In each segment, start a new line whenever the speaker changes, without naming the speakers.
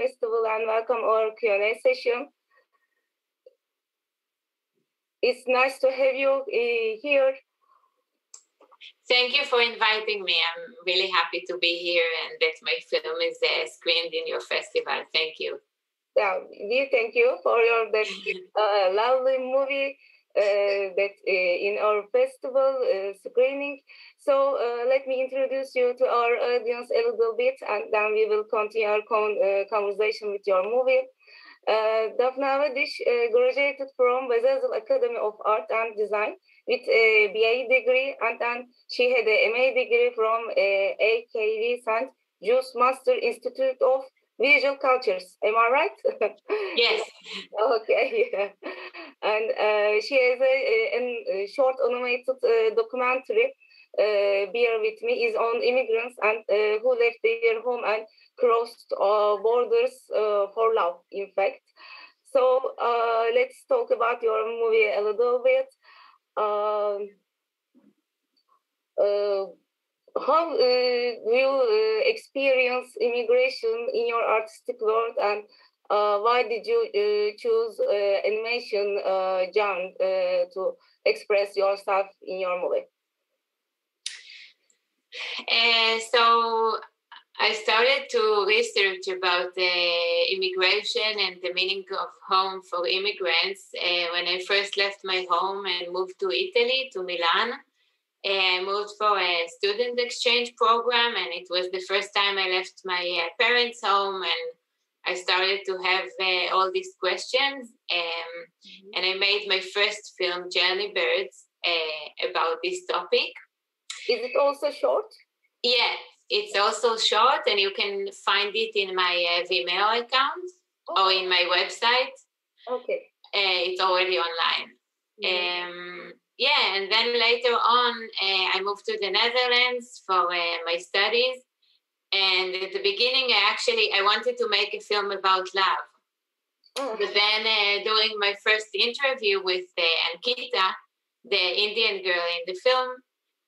Festival and welcome our Q&A session. It's nice to have you here.
Thank you for inviting me. I'm really happy to be here and that my film is screened in your festival. Thank you.
Yeah, we thank you for your lovely movie that in our festival screening. So let me introduce you to our audience a little bit, and then we will continue our conversation with your movie. Daphna Awadish graduated from Basel Academy of Art and Design with a BA degree, and then she had a MA degree from AKV St. Jude's Master Institute of Visual Cultures. Am I right?
Yes.
Okay. Yeah. And she has a short animated documentary, Bear With Me, is on immigrants and who left their home and crossed borders for love, in fact. So let's talk about your movie a little bit. How you experience immigration in your artistic world, and why did you choose animation genre to express yourself in your movie?
So I started to research about immigration and the meaning of home for immigrants when I first left my home and moved to Italy, to Milan. I moved for a student exchange program, and it was the first time I left my parents' home, and I started to have all these questions. And I made my first film, Journey Birds, about this topic.
Is it also short?
Yes, it's also short, and you can find it in my Vimeo account or in my website.
Okay.
It's already online. And then later on, I moved to the Netherlands for my studies. And at the beginning, I wanted to make a film about love. But then during my first interview with Ankita, the Indian girl in the film,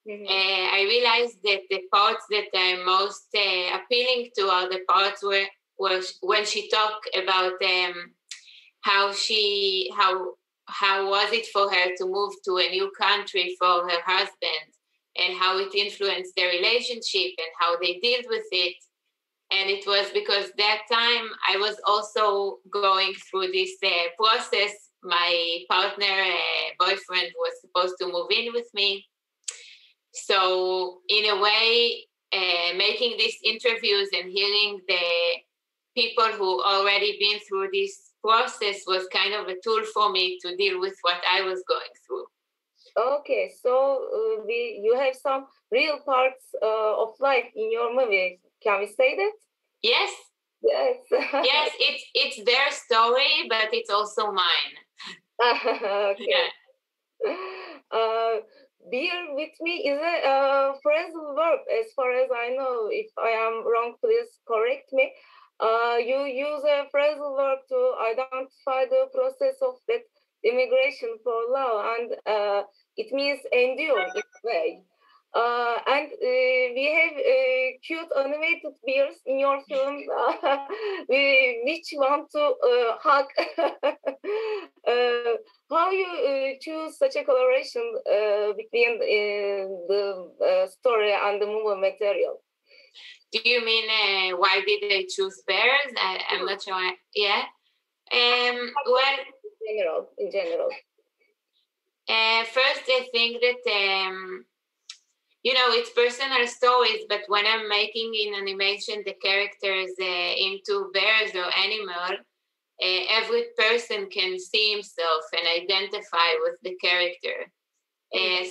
I realized that the parts that are most appealing to are the parts where when she talked about how was it for her to move to a new country for her husband, and how it influenced their relationship and how they dealt with it. And it was because that time I was also going through this process. My partner, boyfriend, was supposed to move in with me. So in a way, making these interviews and hearing the people who already been through this process was kind of a tool for me to deal with what I was going through.
Okay, so you have some real parts of life in your movie. Can we say that?
Yes.
Yes.
Yes, it's their story, but it's also mine.
Okay. Yeah. Bear with me is a phrasal verb, as far as I know. If I am wrong, please correct me. You use a phrasal verb to identify the process of that immigration for love, and it means endure in a way. And we have cute animated bears in your film, which want to hug. How you choose such a collaboration between the story and the movie material?
Do you mean why did they choose bears? I'm not sure. Yeah. Well,
in general.
First, I think that it's personal stories, but when I'm making in animation the characters into bears or animal, every person can see himself and identify with the character.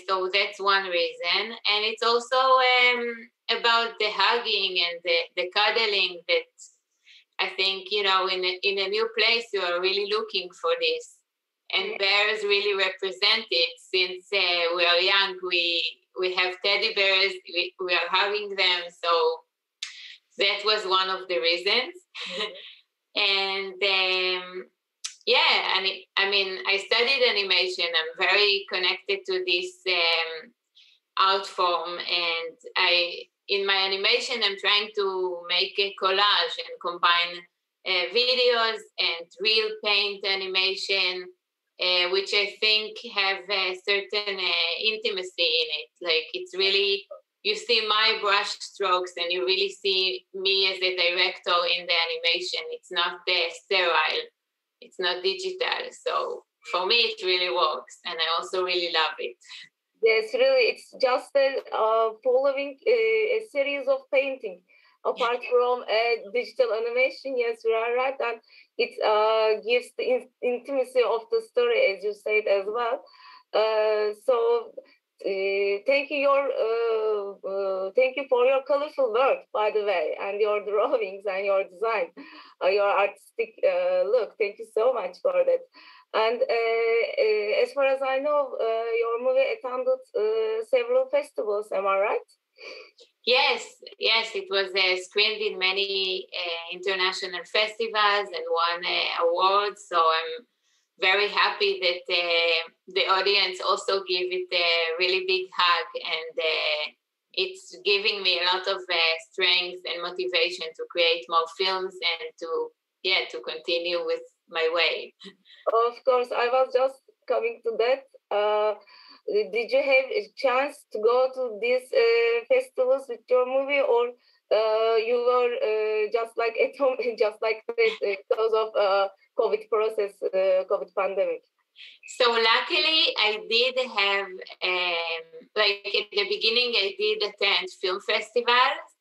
So that's one reason. And it's also about the hugging and the cuddling that I think, in a new place, you are really looking for this. And bears really represent it. Since we are young, we have teddy bears, we are hugging them. So that was one of the reasons. And I studied animation. I'm very connected to this art form. And in my animation, I'm trying to make a collage and combine videos and real paint animation, which I think have a certain intimacy in it. Like it's really, you see my brush strokes and you really see me as a director in the animation. It's not sterile, it's not digital. So for me, it really works, and I also really love it.
Yes, really, it's just following a series of painting. Apart from digital animation, yes, you are right, and it gives the intimacy of the story, as you said as well. So, thank you for your colorful work, by the way, and your drawings and your design, your artistic look. Thank you so much for that. And as far as I know, your movie attended several festivals. Am I right?
Yes, it was screened in many international festivals and won awards. So I'm very happy that the audience also gave it a really big hug, and it's giving me a lot of strength and motivation to create more films and to continue with my way.
Of course, I was just coming to that. Did you have a chance to go to these festivals with your movie, or you were just like at home, just like this because of COVID process, COVID pandemic?
So luckily, I did have, like at the beginning, I did attend film festivals,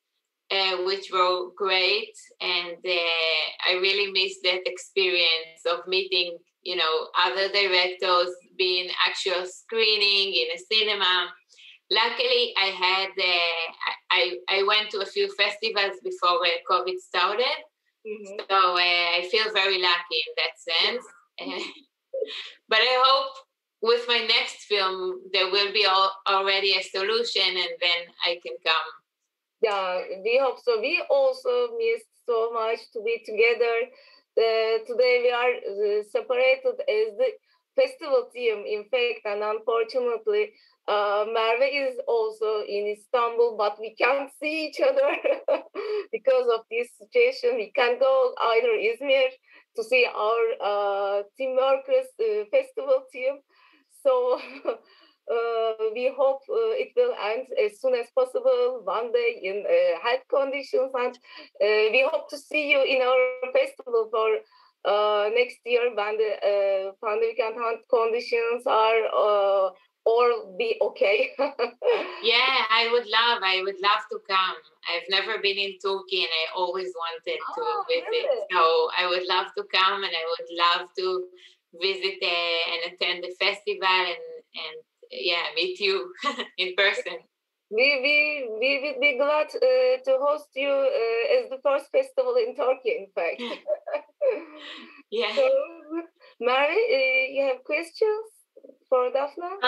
which were great, and I really missed that experience of meeting, other directors, being actual screening in a cinema. Luckily, I had I went to a few festivals before COVID started, so I feel very lucky in that sense. But I hope with my next film there will be already a solution, and then I can come.
Yeah, we hope so. We also missed so much to be together. Today we are separated as the festival team, in fact, and unfortunately, Merve is also in Istanbul, but we can't see each other because of this situation. We can't go either Izmir to see our team workers festival team. So we hope it will end as soon as possible, one day in health conditions, and we hope to see you in our festival for next year when the pandemic and health conditions are or be okay.
Yeah, I would love to come. I've never been in Turkey and I always wanted to visit. Really? So I would love to come, and I would love to visit and attend the festival and meet you in person.
We would be glad to host you as the first festival in Turkey, in fact.
Yeah.
So, Mary, you have questions for Daphna?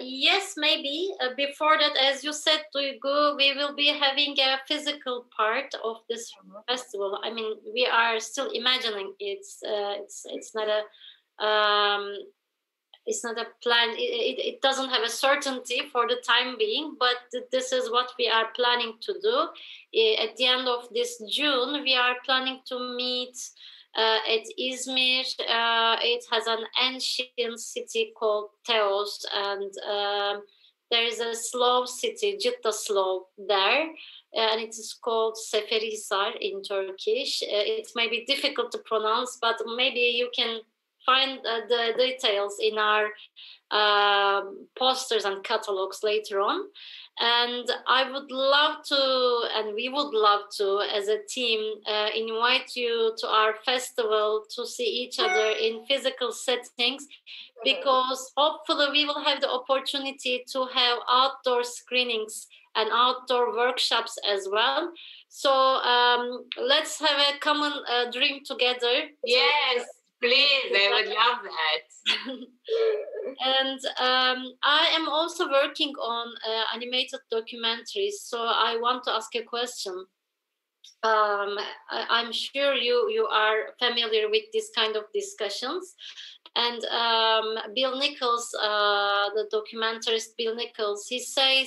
Yes, maybe. Before that, as you said, Duygu, we will be having a physical part of this festival. I mean, we are still imagining it's not a it's not a plan. It doesn't have a certainty for the time being, but this is what we are planning to do. At the end of this June, we are planning to meet at Izmir. It has an ancient city called Teos, and there is a Slav city, Cidda Slav, there, and it is called Seferihisar in Turkish. It may be difficult to pronounce, but maybe you can find the details in our posters and catalogs later on. And I would love to, and we would love to, as a team, invite you to our festival to see each other in physical settings, because hopefully we will have the opportunity to have outdoor screenings and outdoor workshops as well. So let's have a common dream together.
Yes. Please, I would love that.
And I am also working on animated documentaries, so I want to ask a question. I'm sure you are familiar with this kind of discussions. And Bill Nichols, the documentarist Bill Nichols, he says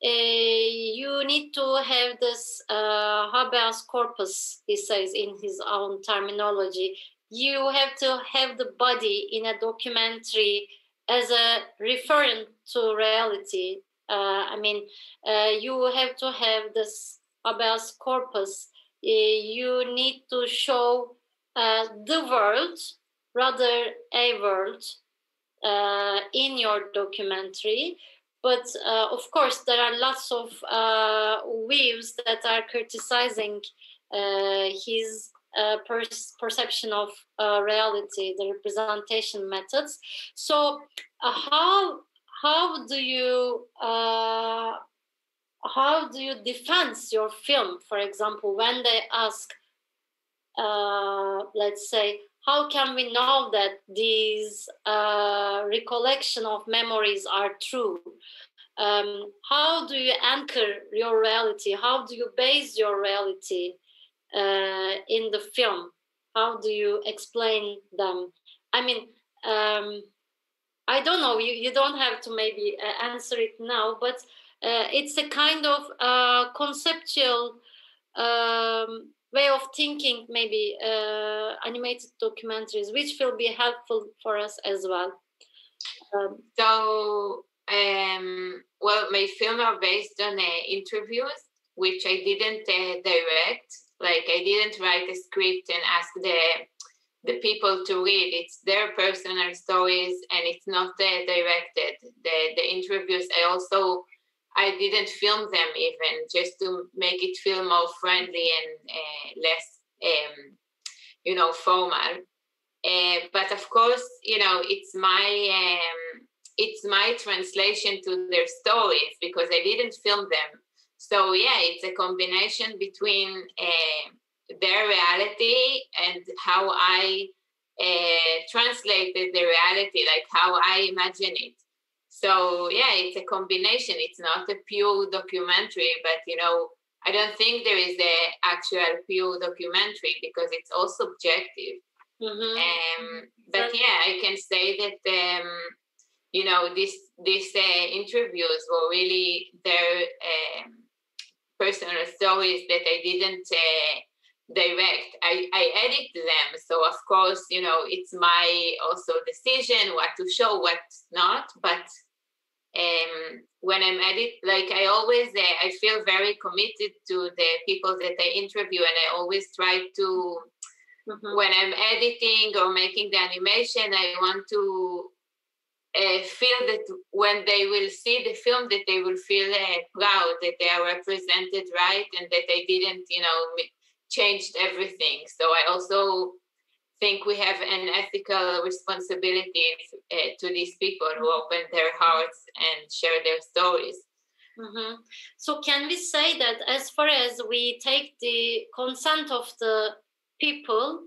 you need to have this habeas corpus, he says in his own terminology. You have to have the body in a documentary as a referent to reality. You have to have this habeas corpus. You need to show the world, rather a world, in your documentary. But of course, there are lots of views that are criticizing his perception of reality, the representation methods. So, how do you defend your film? For example, when they ask, let's say, how can we know that these recollection of memories are true? How do you anchor your reality? How do you base your reality in the film? How do you explain them? I don't know. You don't have to maybe answer it now, but it's a kind of conceptual way of thinking, maybe animated documentaries, which will be helpful for us as well.
Well, my film are based on interviews, which I didn't direct. Like, I didn't write a script and ask the people to read. It's their personal stories, and it's not directed. The interviews, I didn't film them even, just to make it feel more friendly and less, formal. But of course, it's my translation to their stories, because I didn't film them. So yeah, it's a combination between their reality and how I translated the reality, like how I imagine it. So yeah, it's a combination. It's not a pure documentary, but I don't think there is a actual pure documentary, because it's all subjective.
Mm-hmm.
But yeah, I can say that these interviews were really their personal stories that I didn't direct. I edit them, so of course it's my also decision what to show, what not. But when I'm edit, like I always I feel very committed to the people that I interview, and I always try to, when I'm editing or making the animation, I want to feel that when they will see the film, that they will feel proud that they are represented right, and that I didn't changed everything. So I also think we have an ethical responsibility to these people who open their hearts and share their stories.
Mm-hmm. So can we say that as far as we take the consent of the people,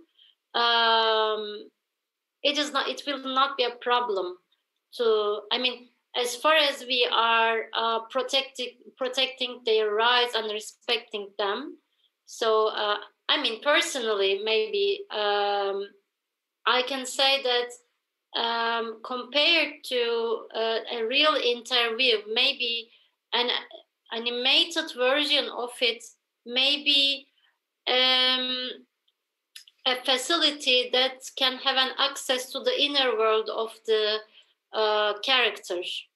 it will not be a problem to, as far as we are protecting their rights and respecting them. So, personally, maybe I can say that compared to a real interview, maybe an animated version of it may be a facility that can have an access to the inner world of the characters,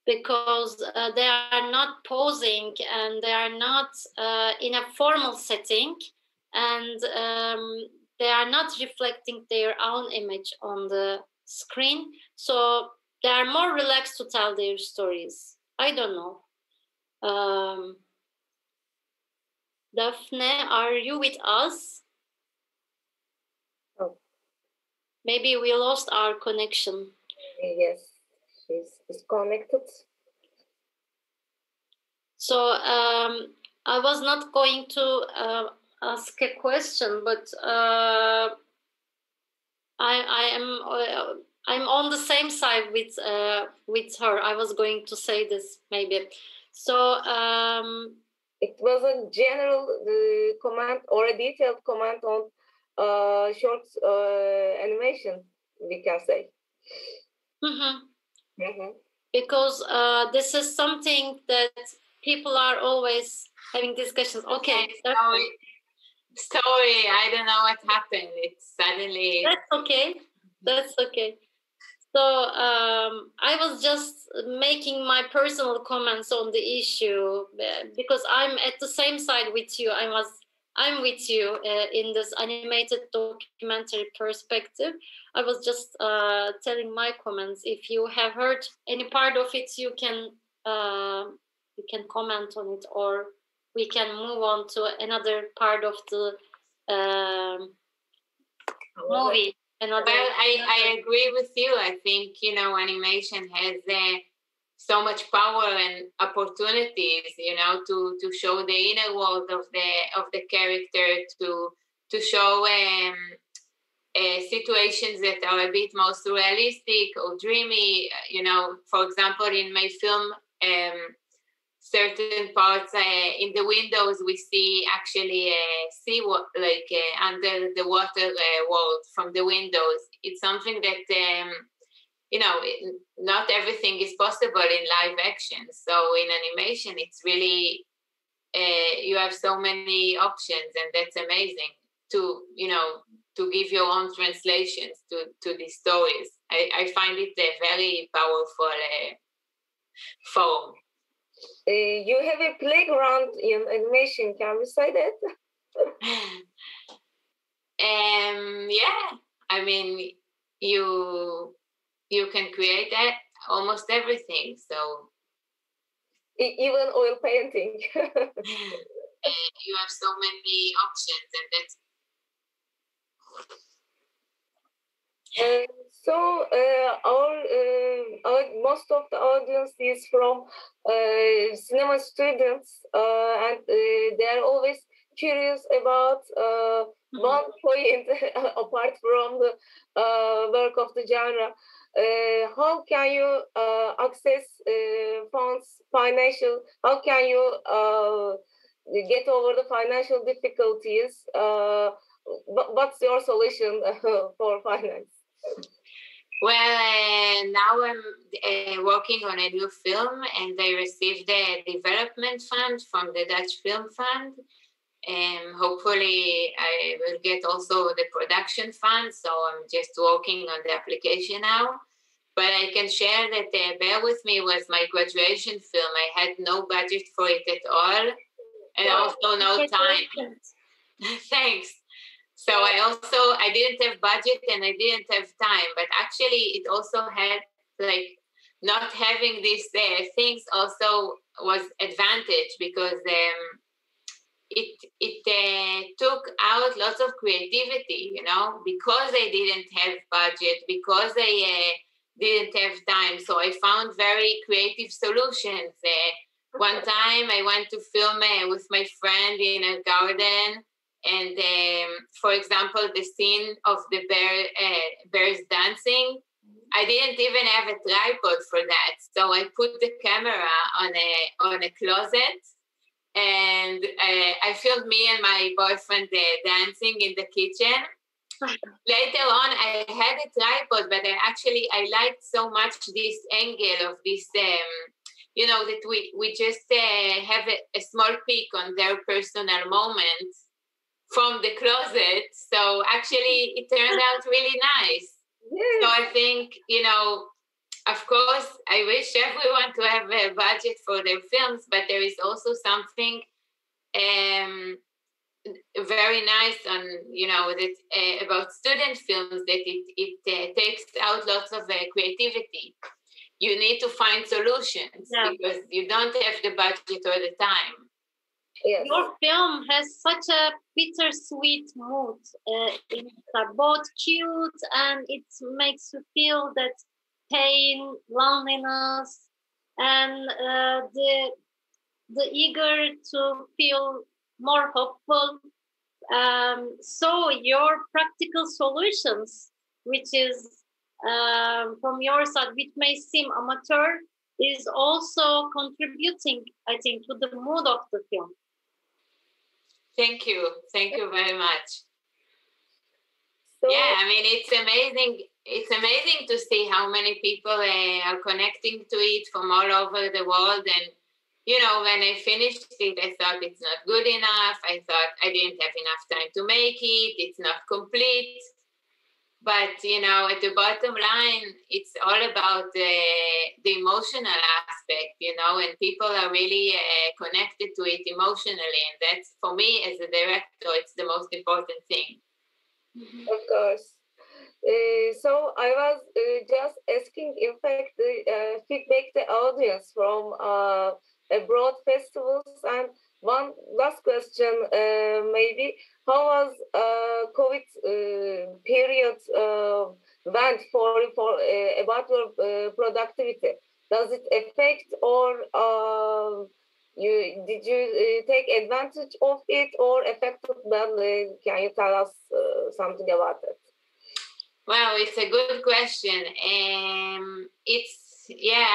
because they are not posing and they are not in a formal setting, and they are not reflecting their own image on the screen. So they are more relaxed to tell their stories. I don't know. Daphne, are you with us?
Oh.
Maybe we lost our connection.
Yes, she's connected.
So I was not going to ask a question, but I'm on the same side with her. I was going to say this maybe. So
it was a general comment or a detailed comment on short animation, we can say.
Mm-hmm.
Mm-hmm.
because this is something that people are always having discussions. Okay.
Sorry, I don't know what happened. It's suddenly...
That's okay. So I was just making my personal comments on the issue because I'm at the same side with you. I'm with you in this animated documentary perspective. I was just telling my comments. If you have heard any part of it, you can comment on it, or we can move on to another part of the movie.
Well, I agree with you. I think, animation has so much power and opportunities, to show the inner world of the character, to show situations that are a bit more surrealistic or dreamy. For example, in my film, certain parts in the windows we see actually under the water world from the windows. It's something that not everything is possible in live action. So in animation, it's really you have so many options, and that's amazing to give your own translations to these stories. I find it a very powerful form.
You have a playground in animation. Can we say that?
Yeah. I mean, you can create almost everything. So
even oil painting.
You have so many options, and that's.
So our most of the audience is from cinema students, and they are always curious about one point apart from the work of the genre. How can you access funds, financial? How can you get over the financial difficulties? What's your solution for finance?
Well, now I'm working on a new film, and I received a development fund from the Dutch Film Fund. And hopefully I will get also the production fund. So I'm just working on the application now. But I can share that Bear With Me was my graduation film. I had no budget for it at all, and also no time. Thanks. So I didn't have budget and I didn't have time, but actually it also had not having these things also was advantage, because it took out lots of creativity, because I didn't have budget, because I didn't have time. So I found very creative solutions. One time I went to film with my friend in a garden. And for example, the scene of the bears dancing, I didn't even have a tripod for that. So I put the camera on a closet, and I filmed me and my boyfriend dancing in the kitchen. Later on, I had a tripod, but I liked so much this angle of this, that we just have a small peek on their personal moments from the closet. So actually it turned out really nice. Yes. So I think, of course, I wish everyone to have a budget for their films, but there is also something very nice on, that about student films, that it takes out lots of creativity. You need to find solutions because you don't have the budget all the time.
Yes. Your film has such a bittersweet mood. It's both cute, and it makes you feel that pain, loneliness, and the eager to feel more hopeful. So your practical solutions, which is from your side, which may seem amateur, is also contributing, I think, to the mood of the film.
Thank you very much. So, it's amazing it's amazing to see how many people are connecting to it from all over the world. And, you know, when I finished it, I thought it's not good enough. I thought I didn't have enough time to make it. It's not complete. But, you know, at the bottom line, it's all about the emotional aspect, you know, and people are really connected to it emotionally. And that's, for me, as a director, it's the most important thing.
Of course. So I was just asking, in fact, the feedback the audience from abroad festivals. And one last question, maybe, how was COVID period went for about your productivity? Does it affect, or did you take advantage of it, or affected badly? Can you tell us something about it?
Well, it's a good question.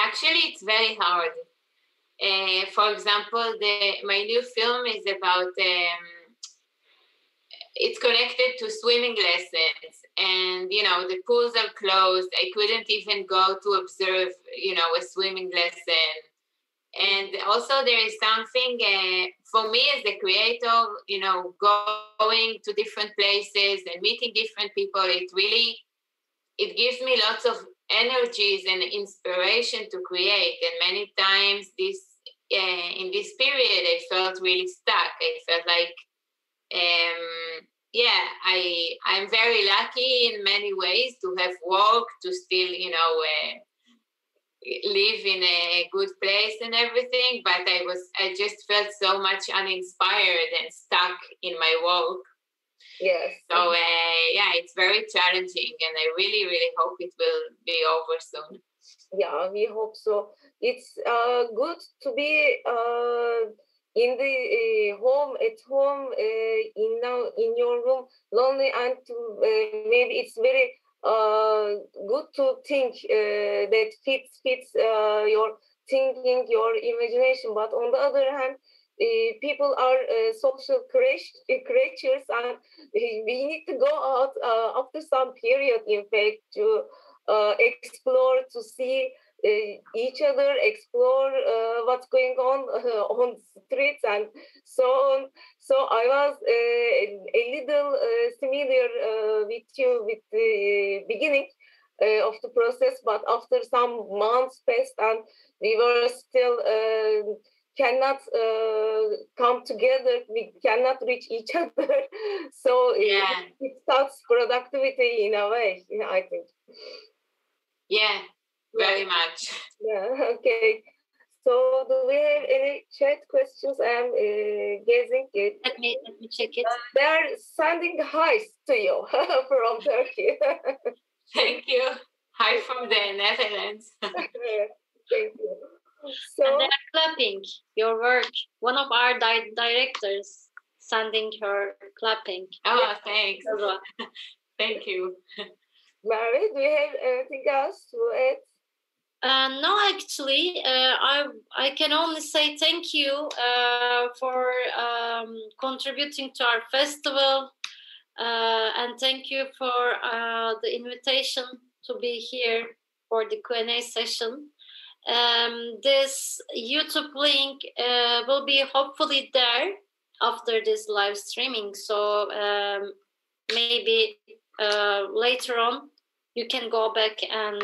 Actually, it's very hard. For example, my new film is about, it's connected to swimming lessons, and, you know, the pools are closed. I couldn't even go to observe, you know, a swimming lesson. And also there is something, for me as a creator, you know, going to different places and meeting different people, it gives me lots of energies and inspiration to create. And many times in this period, I felt really stuck. I felt like, I'm very lucky in many ways to have work, to still, you know, live in a good place and everything, but I just felt so much uninspired and stuck in my work.
Yes.
So it's very challenging, and I really, really hope it will be over soon.
Yeah, we hope so. It's good to be in the at home, in your room, lonely, and maybe it's very good to think that fits your thinking, your imagination. But on the other hand, people are social creatures, and we need to go out after some period, in fact, to explore, to see each other, explore what's going on the streets and so on. So I was a little similar with you with the beginning of the process, but after some months passed and we were still cannot come together, we cannot reach each other. So it starts productivity in a way, I think.
Yeah, very much.
Yeah, okay. So do we have any chat questions? I'm guessing it.
Let me check it.
They're sending highs to you from Turkey.
Thank you. Hi from the Netherlands.
Thank you. So,
and they're clapping your work. One of our directors sending her clapping.
Oh, thanks. Thank you.
Mary, do you have anything else to add?
No, actually, I can only say thank you for contributing to our festival, and thank you for the invitation to be here for the Q&A session. This YouTube link will be hopefully there after this live streaming, so maybe later on you can go back and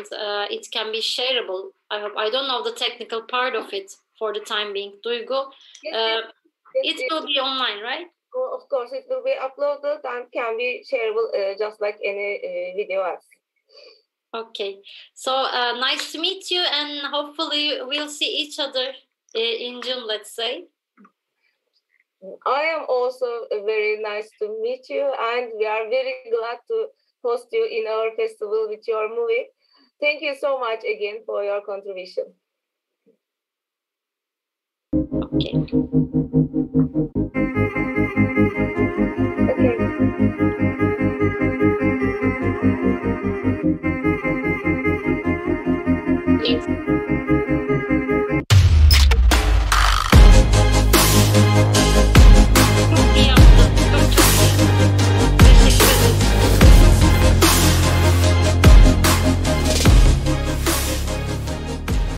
it can be shareable. I don't know the technical part of it for the time being. Duygu, it will be online, right?
Oh, of course, it will be uploaded and can be shareable just like any video else.
Okay, so nice to meet you, and hopefully we'll see each other in June, let's say.
I am also very nice to meet you, and we are very glad to host you in our festival with your movie. Thank you so much again for your contribution.
Okay.